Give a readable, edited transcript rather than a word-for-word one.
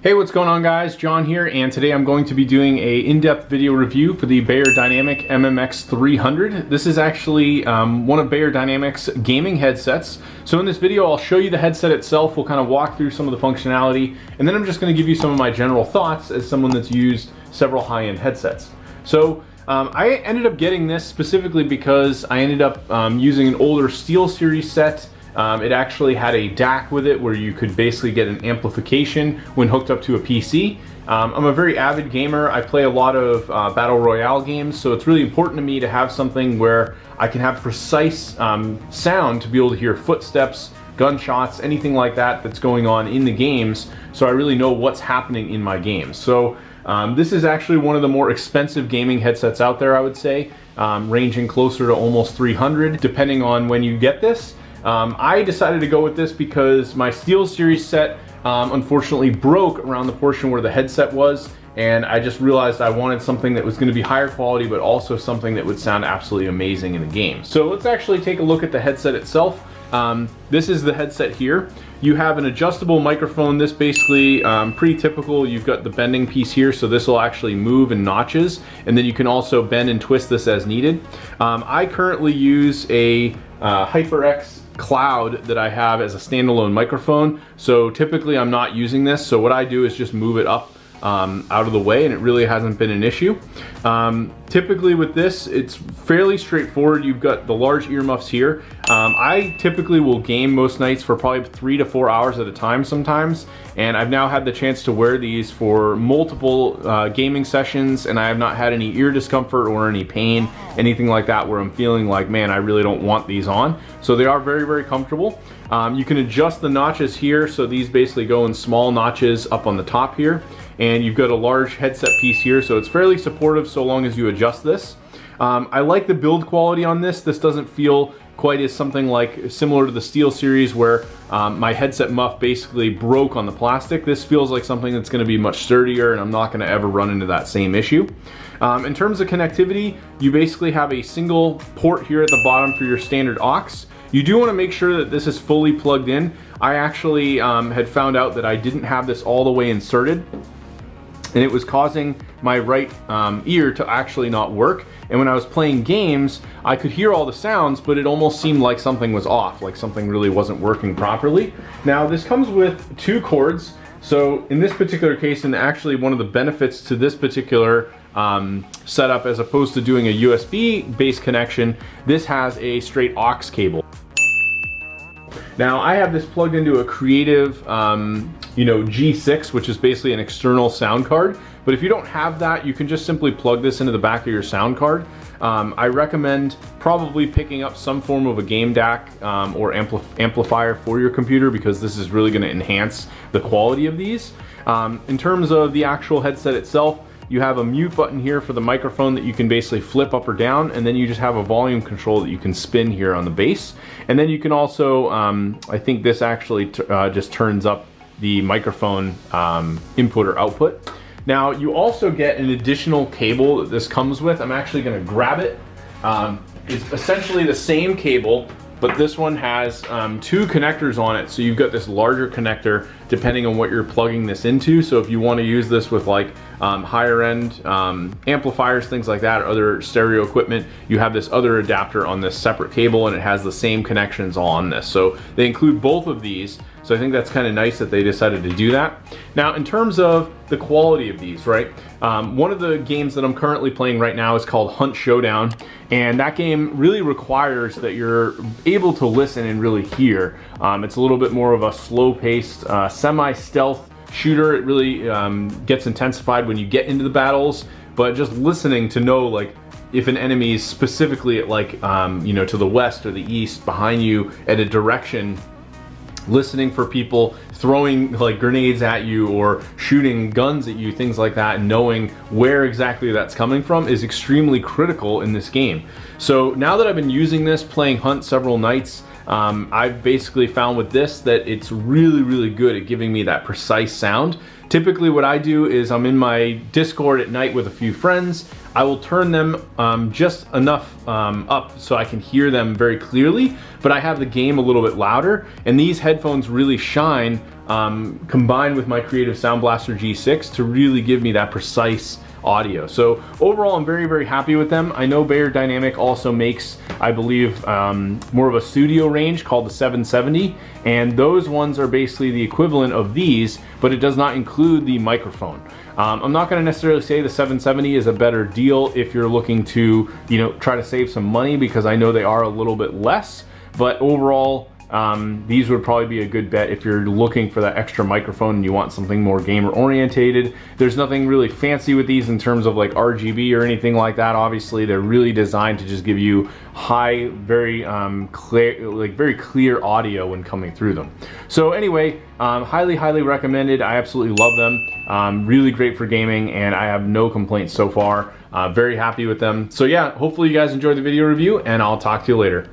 Hey, what's going on guys? John here, and today I'm going to be doing a in-depth video review for the Beyerdynamic MMX 300. This is actually one of Beyerdynamic's gaming headsets. So in this video I'll show you the headset itself, we'll kind of walk through some of the functionality, and then I'm just going to give you some of my general thoughts as someone that's used several high-end headsets. So I ended up getting this specifically because I ended up using an older SteelSeries set. It actually had a DAC with it where you could basically get an amplification when hooked up to a PC. I'm a very avid gamer. I play a lot of Battle Royale games, so it's really important to me to have something where I can have precise sound to be able to hear footsteps, gunshots, anything like that that's going on in the games, so I really know what's happening in my games. So this is actually one of the more expensive gaming headsets out there, I would say, ranging closer to almost $300 depending on when you get this. I decided to go with this because my SteelSeries set unfortunately broke around the portion where the headset was, and I just realized I wanted something that was going to be higher quality but also something that would sound absolutely amazing in the game. So let's actually take a look at the headset itself. This is the headset here. You have an adjustable microphone. This basically pretty typical. You've got the bending piece here, so this will actually move in notches, and then you can also bend and twist this as needed. I currently use a HyperX Cloud that I have as a standalone microphone, so typically I'm not using this, so what I do is just move it up out of the way, and it really hasn't been an issue. Typically with this, it's fairly straightforward. You've got the large earmuffs here. I typically will game most nights for probably 3 to 4 hours at a time sometimes, and I've now had the chance to wear these for multiple gaming sessions, and I have not had any ear discomfort or any pain, anything like that where I'm feeling like, man, I really don't want these on. So they are very, very comfortable. You can adjust the notches here, so these basically go in small notches up on the top here, and you've got a large headset piece here, so it's fairly supportive so long as you adjust this. I like the build quality on this. This doesn't feel quite as something like similar to the SteelSeries where my headset muff basically broke on the plastic. This feels like something that's going to be much sturdier, and I'm not going to ever run into that same issue. In terms of connectivity, you basically have a single port here at the bottom for your standard aux. You do want to make sure that this is fully plugged in. I actually had found out that I didn't have this all the way inserted, and it was causing my right ear to actually not work. And when I was playing games, I could hear all the sounds, but it almost seemed like something was off, like something really wasn't working properly. Now this comes with 2 cords. So in this particular case, and actually one of the benefits to this particular setup as opposed to doing a USB based connection, this has a straight aux cable. Now I have this plugged into a Creative G6, which is basically an external sound card. But if you don't have that, you can just simply plug this into the back of your sound card. I recommend probably picking up some form of a game DAC or amplifier for your computer, because this is really going to enhance the quality of these. In terms of the actual headset itself, you have a mute button here for the microphone that you can basically flip up or down, and then you just have a volume control that you can spin here on the base. And then you can also, I think this actually just turns up the microphone input or output. Now you also get an additional cable that this comes with. I'm actually going to grab it. It's essentially the same cable, but this one has 2 connectors on it. So you've got this larger connector depending on what you're plugging this into. So if you want to use this with like higher end amplifiers, things like that, or other stereo equipment, you have this other adapter on this separate cable, and it has the same connections all on this. So they include both of these. So I think that's kind of nice that they decided to do that. Now in terms of the quality of these, right? One of the games that I'm currently playing right now is called Hunt Showdown, and that game really requires that you're able to listen and really hear. It's a little bit more of a slow-paced, semi-stealth shooter. It really gets intensified when you get into the battles, but just listening to know like if an enemy is specifically at like to the west or the east behind you at a direction, listening for people throwing like grenades at you or shooting guns at you, things like that, and knowing where exactly that's coming from is extremely critical in this game. So now that I've been using this, playing Hunt several nights, I've basically found with this that it's really, really good at giving me that precise sound. Typically what I do is I'm in my Discord at night with a few friends. I will turn them just enough up so I can hear them very clearly, but I have the game a little bit louder, and these headphones really shine combined with my Creative Sound Blaster G6 to really give me that precise audio. So overall, I'm very, very happy with them. I know Beyerdynamic also makes, I believe, more of a studio range called the 770, and those ones are basically the equivalent of these, but it does not include the microphone. I'm not going to necessarily say the 770 is a better deal if you're looking to, you know, try to save some money, because I know they are a little bit less, but overall, these would probably be a good bet if you're looking for that extra microphone and you want something more gamer orientated. There's nothing really fancy with these in terms of like RGB or anything like that. Obviously, they're really designed to just give you high, very clear, like very clear audio when coming through them. So anyway, highly recommended. I absolutely love them. Really great for gaming, and I have no complaints so far. Very happy with them. So yeah, hopefully you guys enjoyed the video review, and I'll talk to you later.